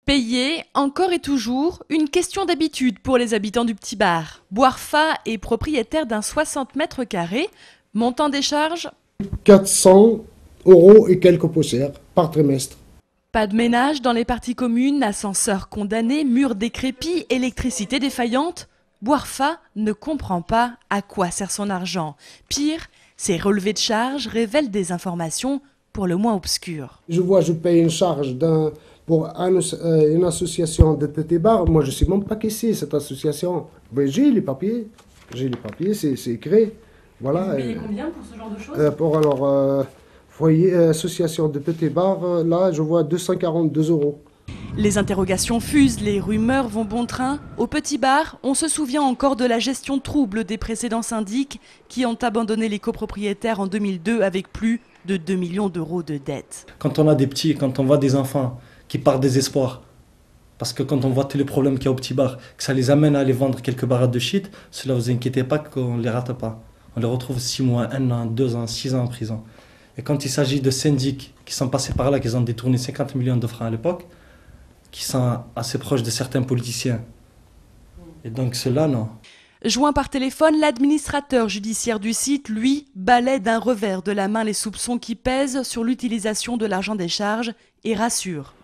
Payer, encore et toujours, une question d'habitude pour les habitants du Petit Bar. Boirfa est propriétaire d'un 60 mètres carrés. Montant des charges, 400 € et quelques poussières par trimestre. pas de ménage dans les parties communes, ascenseur condamné, murs décrépits, électricité défaillante. Boirfa ne comprend pas à quoi sert son argent. Pire, ses relevés de charges révèlent des informations pour le moins obscures. Je paye une charge pour une association de petits bars. Moi, je ne sais même pas qui c'est, cette association. Mais j'ai les papiers, c'est écrit. Voilà. Vous payez combien pour ce genre de choses? Pour foyer, association de petits bars, là, je vois 242 €. Les interrogations fusent, les rumeurs vont bon train. Au Petit Bar, on se souvient encore de la gestion trouble des précédents syndics qui ont abandonné les copropriétaires en 2002 avec plus de 2 millions d'euros de dettes. Quand on a des petits, quand on voit des enfants qui partent désespoir, parce que quand on voit tous les problèmes qu'il y a au Petit Bar, que ça les amène à aller vendre quelques barattes de shit, cela vous inquiétez pas qu'on ne les rate pas. On les retrouve 6 mois, 1 an, 2 ans, 6 ans en prison. Et quand il s'agit de syndics qui sont passés par là, qui ont détourné 50 millions de francs à l'époque, qui sont assez proches de certains politiciens. Et donc ceux-là, non. Joint par téléphone, l'administrateur judiciaire du site, lui, balaie d'un revers de la main les soupçons qui pèsent sur l'utilisation de l'argent des charges et rassure.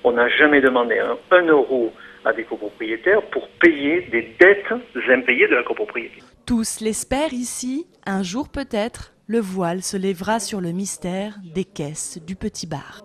On n'a jamais demandé un euro à des copropriétaires pour payer des dettes impayées de la copropriété. Tous l'espèrent ici, un jour peut-être, le voile se lèvera sur le mystère des caisses du Petit Bar.